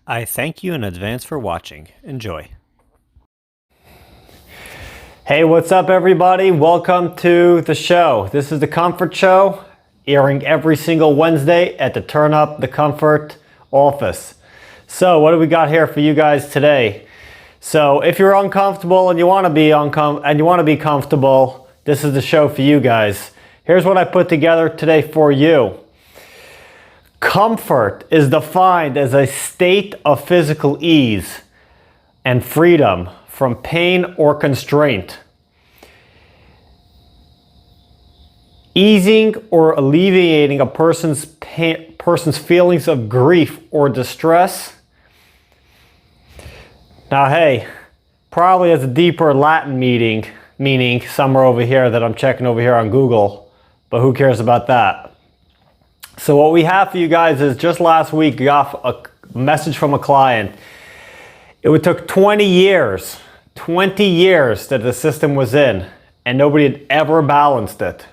I thank you in advance for watching. Enjoy. Hey, what's up everybody? Welcome to the show. This is the Comfort Show, airing every single Wednesday at the Turn Up the Comfort office. So what do we got here for you guys today? So if you're uncomfortable and you want to be comfortable, this is the show for you guys. Here's what I put together today for you. Comfort is defined as a state of physical ease and freedom from pain or constraint. Easing or alleviating a person's feelings of grief or distress. Now hey, probably has a deeper Latin meaning somewhere over here that I'm checking over here on Google, but who cares about that? So what we have for you guys is just last week we got a message from a client. It took 20 years that the system was in and nobody had ever balanced it.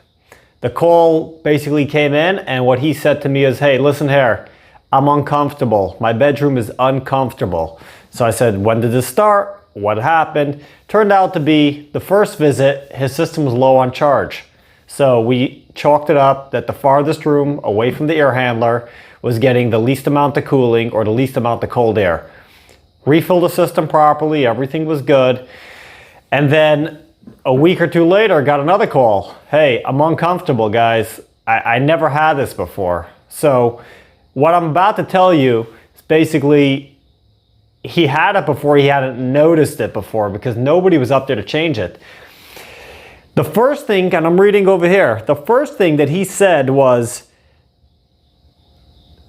The call basically came in and what he said to me is, hey, listen here, I'm uncomfortable. My bedroom is uncomfortable. So I said, when did this start? What happened? Turned out to be the first visit, his system was low on charge. So we chalked it up that the farthest room away from the air handler was getting the least amount of cooling or the least amount of cold air. Refilled the system properly, everything was good. And then a week or two later, got another call. Hey, I'm uncomfortable, guys. I never had this before. So what I'm about to tell you is basically he had it before, he hadn't noticed it before because nobody was up there to change it. The first thing, and I'm reading over here, the first thing that he said was,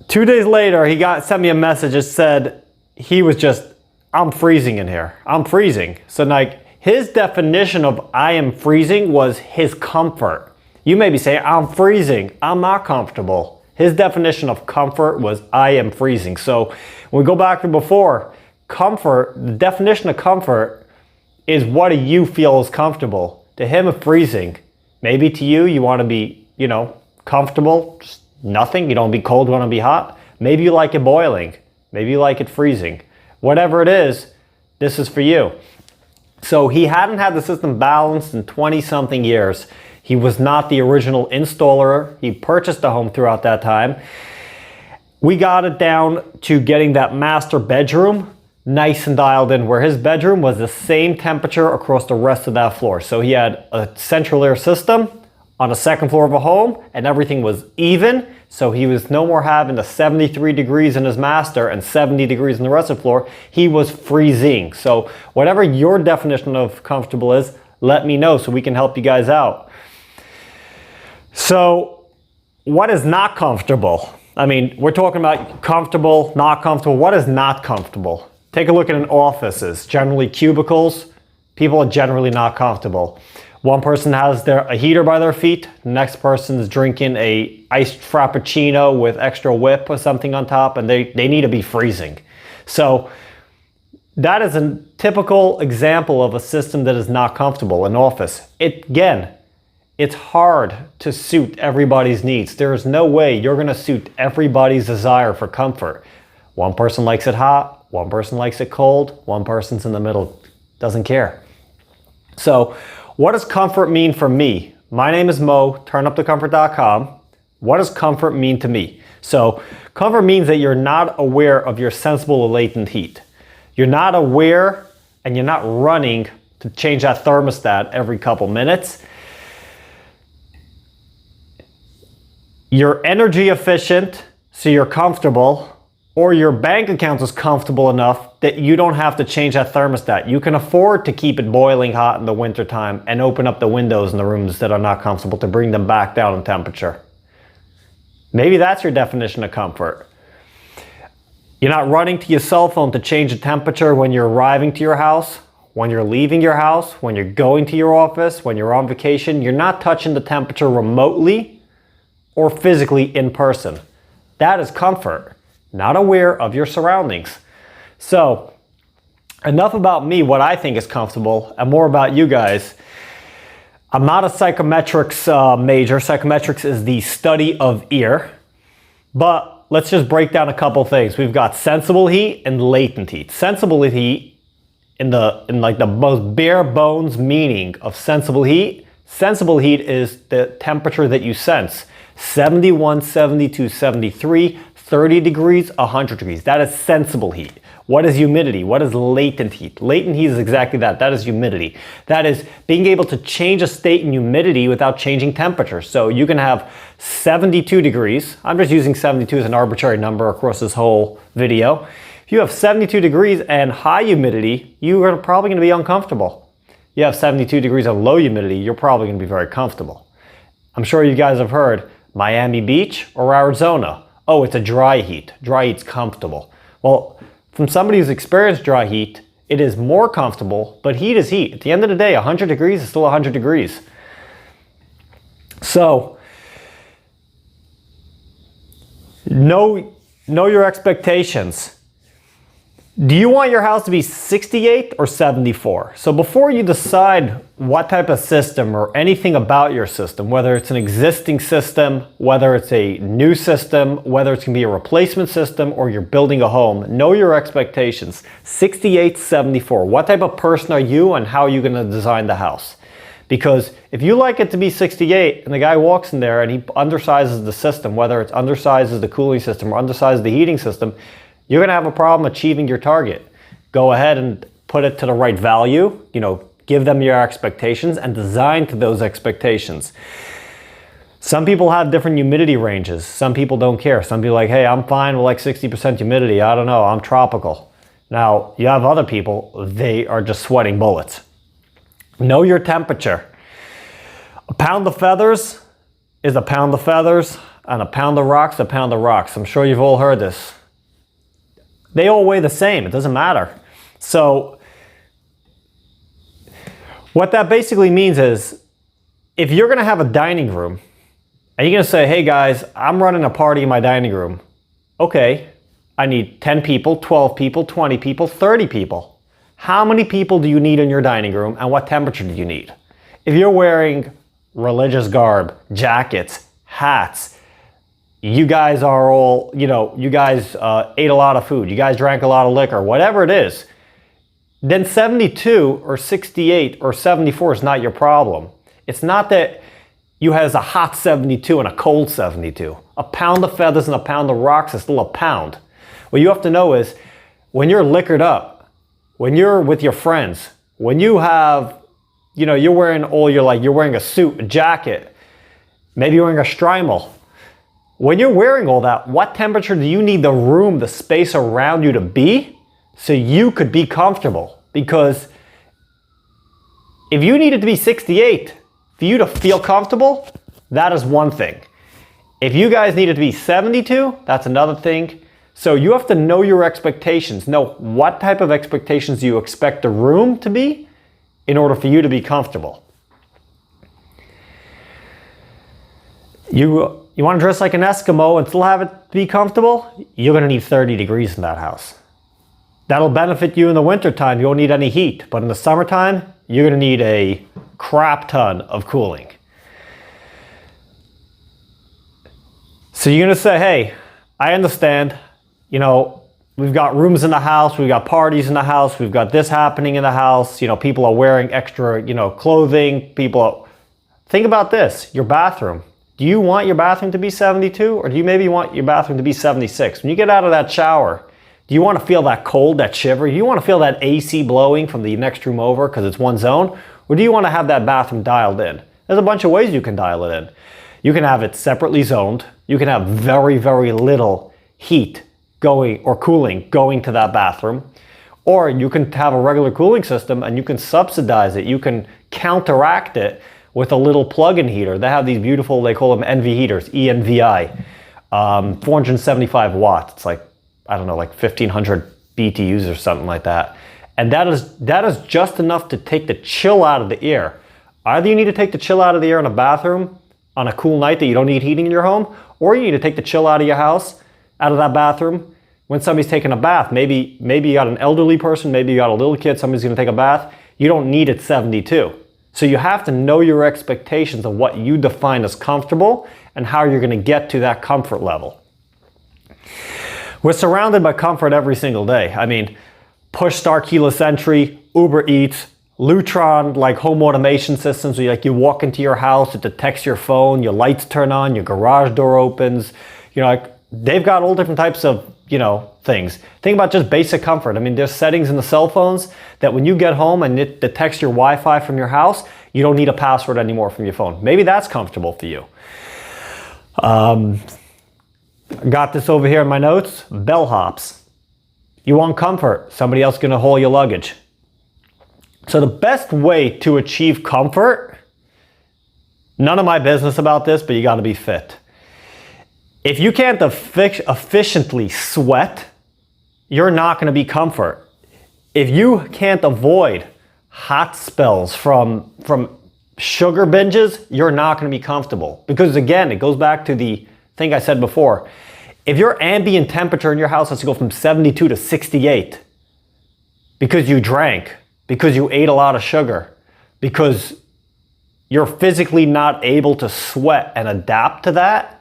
2 days later, he sent me a message that said he was just, I'm freezing in here. I'm freezing. So like his definition of I am freezing was his comfort. You may be saying, I'm freezing. I'm not comfortable. His definition of comfort was I am freezing. So when we go back to before, comfort, the definition of comfort is what do you feel is comfortable? To him, of freezing. Maybe to you, you want to be, comfortable, just nothing. You don't be cold, you want to be hot. Maybe you like it boiling. Maybe you like it freezing. Whatever it is, this is for you. So he hadn't had the system balanced in 20-something years. He was not the original installer. He purchased the home throughout that time. We got it down to getting that master bedroom nice and dialed in, where his bedroom was the same temperature across the rest of that floor. So he had a central air system on the second floor of a home and everything was even. So he was no more having the 73 degrees in his master and 70 degrees in the rest of the floor. He was freezing. So whatever your definition of comfortable is, let me know so we can help you guys out. So what is not comfortable? I mean, we're talking about comfortable, not comfortable. What is not comfortable? Take a look at an offices, generally cubicles. People are generally not comfortable. One person has a heater by their feet. The next person is drinking a iced frappuccino with extra whip or something on top, and they need to be freezing. So that is a typical example of a system that is not comfortable, an office. Again, it's hard to suit everybody's needs. There is no way you're gonna suit everybody's desire for comfort. One person likes it hot, one person likes it cold, one person's in the middle, doesn't care. So what does comfort mean for me? My name is Mo, turnupthecomfort.com. What does comfort mean to me? So comfort means that you're not aware of your sensible or latent heat. You're not aware and you're not running to change that thermostat every couple minutes. You're energy efficient, so you're comfortable, or your bank account is comfortable enough that you don't have to change that thermostat. You can afford to keep it boiling hot in the winter time and open up the windows in the rooms that are not comfortable to bring them back down in temperature. Maybe that's your definition of comfort. You're not running to your cell phone to change the temperature when you're arriving to your house, when you're leaving your house, when you're going to your office, when you're on vacation. You're not touching the temperature remotely or physically in person. That is comfort. Not aware of your surroundings. So enough about me, what I think is comfortable, and more about you guys. I'm not a psychometrics major. Psychometrics is the study of ear, but let's just break down a couple things. We've got sensible heat and latent heat. Sensible heat, in like the most bare bones meaning of sensible heat is the temperature that you sense. 71, 72, 73, 30 degrees, 100 degrees. That is sensible heat. What is humidity? What is latent heat? Latent heat is exactly that. That is humidity. That is being able to change a state in humidity without changing temperature. So you can have 72 degrees. I'm just using 72 as an arbitrary number across this whole video. If you have 72 degrees and high humidity, you are probably going to be uncomfortable. You have 72 degrees of low humidity, you're probably going to be very comfortable. I'm sure you guys have heard Miami Beach or Arizona. Oh, it's a dry heat. Dry heat's comfortable. Well, from somebody who's experienced dry heat, it is more comfortable, but heat is heat. At the end of the day, 100 degrees is still 100 degrees. So, know your expectations. Do you want your house to be 68 or 74? So before you decide what type of system or anything about your system, whether it's an existing system, whether it's a new system, whether it's going to be a replacement system or you're building a home, know your expectations. 68, 74. What type of person are you and how are you going to design the house? Because if you like it to be 68 and the guy walks in there and he undersizes the system, whether it's undersizes the cooling system or undersizes the heating system, you're going to have a problem achieving your target. Go ahead and put it to the right value, give them your expectations and design to those expectations. Some people have different humidity ranges. Some people don't care. Some people are like, hey, I'm fine with like 60% humidity. I don't know, I'm tropical. Now, you have other people, they are just sweating bullets. Know your temperature. A pound of feathers is a pound of feathers, and a pound of rocks, a pound of rocks. I'm sure you've all heard this. They all weigh the same, it doesn't matter. So what that basically means is if you're gonna have a dining room and you're gonna say, hey guys, I'm running a party in my dining room. Okay, I need 10 people, 12 people, 20 people, 30 people. How many people do you need in your dining room and what temperature do you need? If you're wearing religious garb, jackets, hats, you guys are all, you guys ate a lot of food, you guys drank a lot of liquor, whatever it is, then 72 or 68 or 74 is not your problem. It's not that you have a hot 72 and a cold 72. A pound of feathers and a pound of rocks is still a pound. What you have to know is when you're liquored up, when you're with your friends, when you have, you're wearing you're wearing a suit, a jacket, maybe you're wearing a strimal. When you're wearing all that, what temperature do you need the room, the space around you to be so you could be comfortable? Because if you need it to be 68 for you to feel comfortable, that is one thing. If you guys need it to be 72, that's another thing. So you have to know your expectations. Know what type of expectations do you expect the room to be in order for you to be comfortable. You want to dress like an Eskimo and still have it be comfortable? You're going to need 30 degrees in that house. That'll benefit you in the wintertime. You won't need any heat. But in the summertime, you're going to need a crap ton of cooling. So you're going to say, hey, I understand. We've got rooms in the house. We've got parties in the house. We've got this happening in the house. People are wearing extra, clothing. Think about this, your bathroom. Do you want your bathroom to be 72 or do you maybe want your bathroom to be 76? When you get out of that shower, do you want to feel that cold, that shiver? Do you want to feel that AC blowing from the next room over because it's one zone? Or do you want to have that bathroom dialed in? There's a bunch of ways you can dial it in. You can have it separately zoned. You can have very, very little heat going or cooling going to that bathroom. Or you can have a regular cooling system and you can subsidize it. You can counteract it with a little plug-in heater. They have these beautiful, they call them NV heaters, ENVI, 475 watts. It's like, I don't know, like 1500 BTUs or something like that. And that is just enough to take the chill out of the air. Either you need to take the chill out of the air in a bathroom on a cool night that you don't need heating in your home, or you need to take the chill out of your house, out of that bathroom, when somebody's taking a bath. Maybe you got an elderly person, maybe you got a little kid, somebody's gonna take a bath. You don't need it 72. So you have to know your expectations of what you define as comfortable and how you're going to get to that comfort level. We're surrounded by comfort every single day. I mean, push start keyless entry, Uber Eats, Lutron, like home automation systems where you walk into your house, it detects your phone, your lights turn on, your garage door opens. They've got all different types of, things. Think about just basic comfort. I mean, there's settings in the cell phones that when you get home and it detects your Wi-Fi from your house, you don't need a password anymore from your phone. Maybe that's comfortable for you. Got this over here in my notes, bellhops. You want comfort, somebody else gonna haul your luggage. So the best way to achieve comfort, none of my business about this, but you gotta be fit. If you can't efficiently sweat, you're not gonna be comfort. If you can't avoid hot spells from sugar binges, you're not gonna be comfortable. Because again, it goes back to the thing I said before. If your ambient temperature in your house has to go from 72 to 68 because you drank, because you ate a lot of sugar, because you're physically not able to sweat and adapt to that,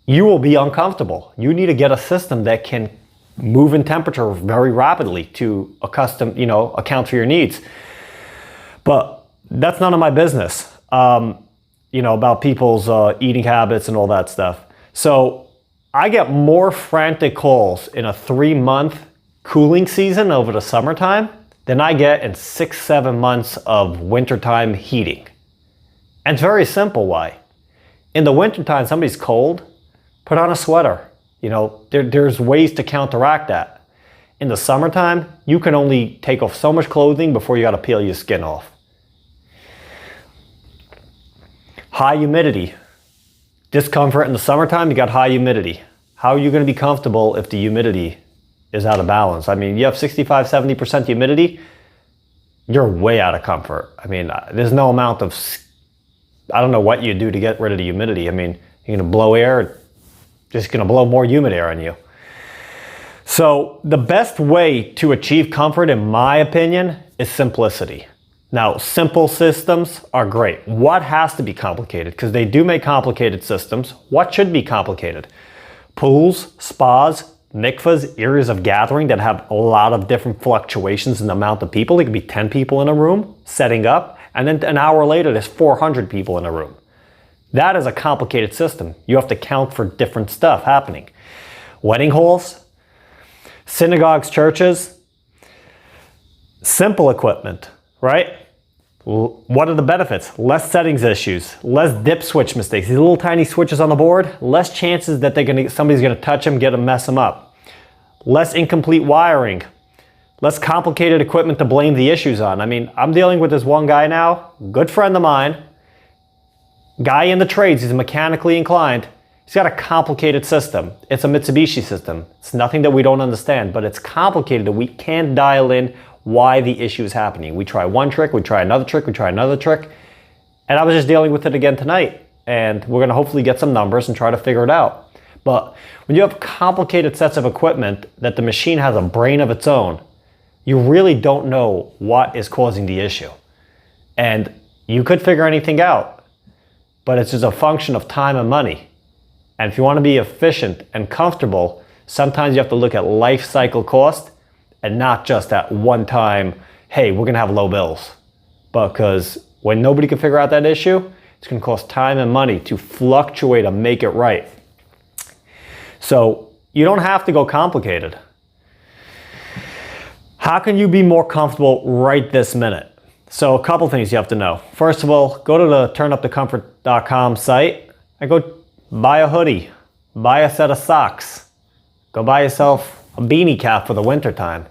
you will be uncomfortable. You need to get a system that can move in temperature very rapidly to account for your needs. But that's none of my business, about people's eating habits and all that stuff. So I get more frantic calls in a 3-month cooling season over the summertime than I get in 6-7 months of wintertime heating. And it's very simple why. In the wintertime, somebody's cold, put on a sweater. There's ways to counteract that. In the summertime, you can only take off so much clothing before you gotta peel your skin off. High humidity. Discomfort in the summertime, you got high humidity. How are you gonna be comfortable if the humidity is out of balance? I mean, you have 65, 70% humidity, you're way out of comfort. I mean, there's no amount of, I don't know what you do to get rid of the humidity. I mean, you're gonna blow air, just gonna blow more humid air on you. So the best way to achieve comfort, in my opinion, is simplicity. Now, simple systems are great. What has to be complicated? Because they do make complicated systems. What should be complicated? Pools, spas, mikvahs, areas of gathering that have a lot of different fluctuations in the amount of people. It could be 10 people in a room setting up, and then an hour later there's 400 people in a room. That is a complicated system. You have to count for different stuff happening. Wedding halls, synagogues, churches, simple equipment, right? What are the benefits? Less settings issues, less dip switch mistakes. These little tiny switches on the board, less chances that somebody's gonna touch them, mess them up. Less incomplete wiring, less complicated equipment to blame the issues on. I mean, I'm dealing with this one guy now, good friend of mine, guy in the trades, he's mechanically inclined. He's got a complicated system. It's a Mitsubishi system. It's nothing that we don't understand, but it's complicated that we can't dial in why the issue is happening. We try one trick, we try another trick, we try another trick. And I was just dealing with it again tonight. And we're gonna hopefully get some numbers and try to figure it out. But when you have complicated sets of equipment that the machine has a brain of its own, you really don't know what is causing the issue. And you could figure anything out, but it's just a function of time and money. And if you want to be efficient and comfortable, sometimes you have to look at life cycle cost and not just at one time, hey, we're going to have low bills. Because when nobody can figure out that issue, it's going to cost time and money to fluctuate and make it right. So you don't have to go complicated. How can you be more comfortable right this minute? So a couple things you have to know. First of all, go to the turnupthecomfort.com site and go buy a hoodie, buy a set of socks, go buy yourself a beanie cap for the winter time.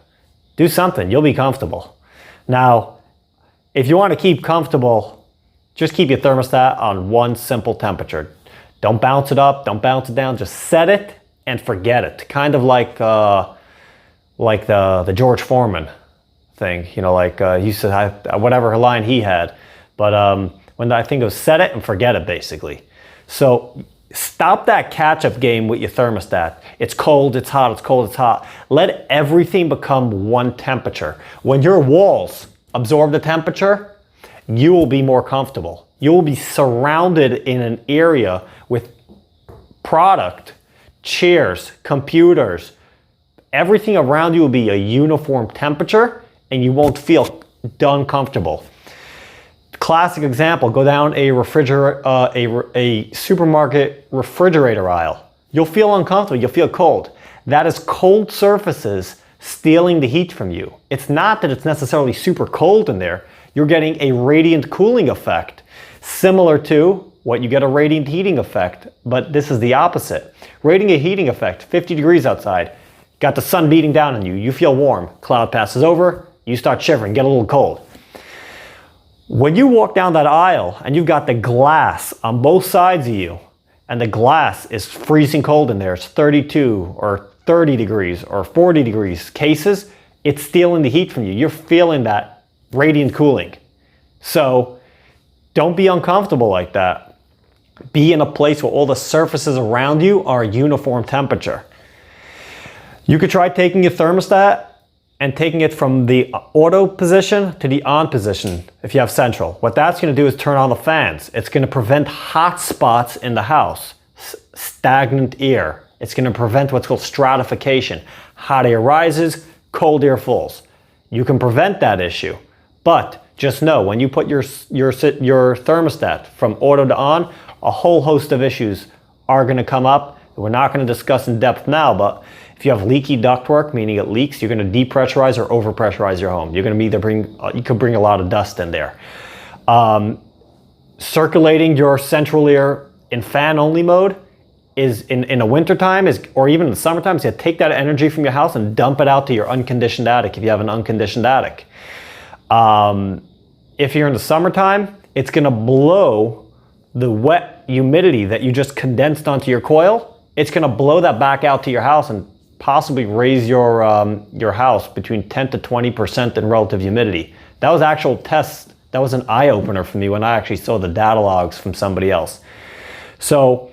Do something, you'll be comfortable. Now, if you want to keep comfortable, just keep your thermostat on one simple temperature. Don't bounce it up, don't bounce it down, just set it and forget it. Kind of like the George Foreman thing, he used to have whatever line he had. But when I think of set it and forget it, basically. So stop that catch-up game with your thermostat. It's cold, it's hot, it's cold, it's hot. Let everything become one temperature. When your walls absorb the temperature, you will be more comfortable. You will be surrounded in an area with product chairs, computers, everything around you will be a uniform temperature and you won't feel uncomfortable. Classic example, go down a supermarket refrigerator aisle. You'll feel uncomfortable, you'll feel cold. That is cold surfaces stealing the heat from you. It's not that it's necessarily super cold in there. You're getting a radiant cooling effect, similar to what you get a radiant heating effect, but this is the opposite. Radiant heating effect, 50 degrees outside, got the sun beating down on you, you feel warm, cloud passes over, you start shivering, get a little cold. When you walk down that aisle and you've got the glass on both sides of you, and the glass is freezing cold in there, it's 32 or 30 degrees or 40 degrees cases, it's stealing the heat from you. You're feeling that radiant cooling. So don't be uncomfortable like that. Be in a place where all the surfaces around you are uniform temperature. You could try taking your thermostat and taking it from the auto position to the on position if you have central. What that's going to do is turn on the fans. It's going to prevent hot spots in the house, stagnant air. It's going to prevent what's called stratification. Hot air rises, cold air falls. You can prevent that issue, but just know when you put your thermostat from auto to on, a whole host of issues are going to come up. We're not going to discuss in depth now, but if you have leaky ductwork, meaning it leaks, you're going to depressurize or overpressurize your home. You're going to you could bring a lot of dust in there. Circulating your central air in fan only mode is in the wintertime or even in the summertime, so you take that energy from your house and dump it out to your unconditioned attic if you have an unconditioned attic. If you're in the summertime, it's going to blow the wet humidity that you just condensed onto your coil. It's going to blow that back out to your house and possibly raise your house between 10 to 20% in relative humidity. That was actual tests. That was an eye-opener for me when I actually saw the data logs from somebody else. So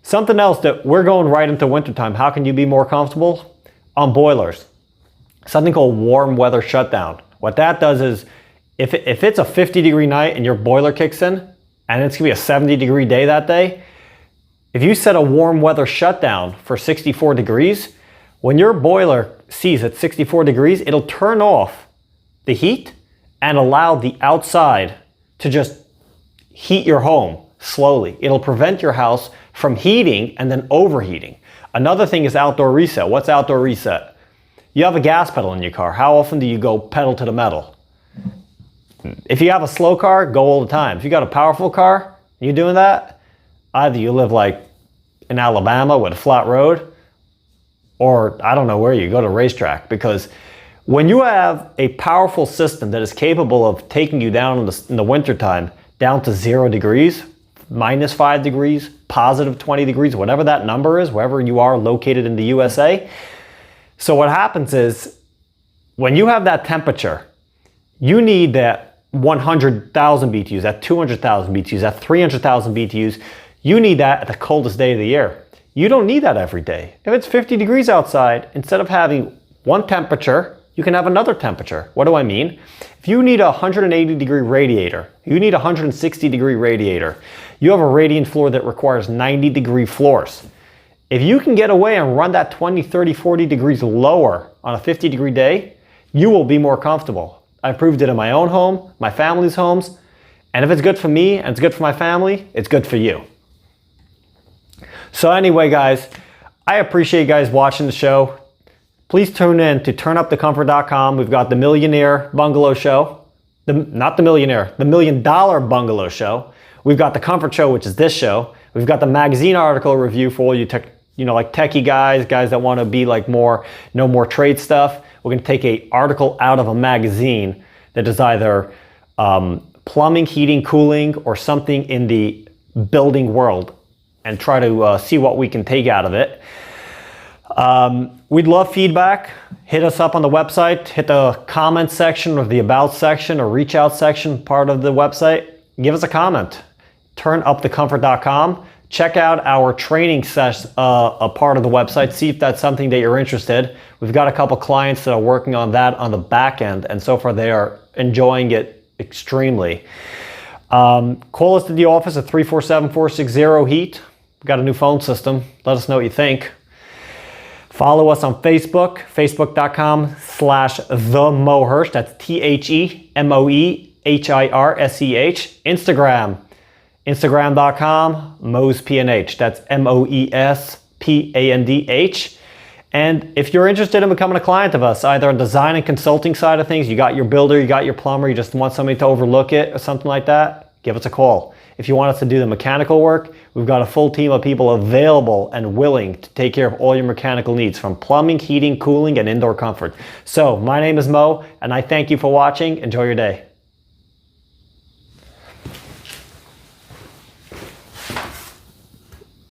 something else that we're going right into wintertime. How can you be more comfortable? On boilers. Something called warm weather shutdown. What that does is if it's a 50-degree night and your boiler kicks in and it's going to be a 70-degree day that day, if you set a warm weather shutdown for 64 degrees, when your boiler sees at 64 degrees, it'll turn off the heat and allow the outside to just heat your home slowly. It'll prevent your house from heating and then overheating. Another thing is outdoor reset. What's outdoor reset? You have a gas pedal in your car. How often do you go pedal to the metal? If you have a slow car, go all the time. If you got a powerful car, you doing that? Either you live like in Alabama with a flat road, or I don't know where you go to a racetrack, because when you have a powerful system that is capable of taking you down in the wintertime down to 0 degrees, -5 degrees, positive 20 degrees, whatever that number is, wherever you are located in the USA. So what happens is when you have that temperature, you need that 100,000 BTUs, that 200,000 BTUs, that 300,000 BTUs. You need that at the coldest day of the year. You don't need that every day. If it's 50 degrees outside, instead of having one temperature, you can have another temperature. What do I mean? If you need a 180 degree radiator, you need a 160 degree radiator, you have a radiant floor that requires 90 degree floors. If you can get away and run that 20, 30, 40 degrees lower on a 50 degree day, you will be more comfortable. I proved it in my own home, my family's homes, and if it's good for me and it's good for my family, it's good for you. So anyway, guys, I appreciate you guys watching the show. Please tune in to turnupthecomfort.com. We've got the Millionaire Bungalow Show. Not the Millionaire, the $1 Million Bungalow Show. We've got the Comfort Show, which is this show. We've got the magazine article review for all you like techie guys that want to be like know more trade stuff. We're going to take an article out of a magazine that is either plumbing, heating, cooling, or something in the building world, and try to see what we can take out of it. We'd love feedback. Hit us up on the website. Hit the comment section or the about section or reach out section part of the website. Give us a comment. Turnupthecomfort.com. Check out our training session, a part of the website. See if that's something that you're interested. We've got a couple clients that are working on that on the back end, and so far they are enjoying it extremely. Call us at the office at 347-460-HEAT. We've got a new phone system. Let us know what you think. Follow us on Facebook, facebook.com/themohirsch. That's TheMoehirsch. Instagram, instagram.com/moespandh. That's MOESPANDH. And if you're interested in becoming a client of us, either on design and consulting side of things, you got your builder, you got your plumber, you just want somebody to overlook it or something like that, give us a call. If you want us to do the mechanical work, we've got a full team of people available and willing to take care of all your mechanical needs, from plumbing, heating, cooling, and indoor comfort. So my name is Mo, and I thank you for watching. Enjoy your day.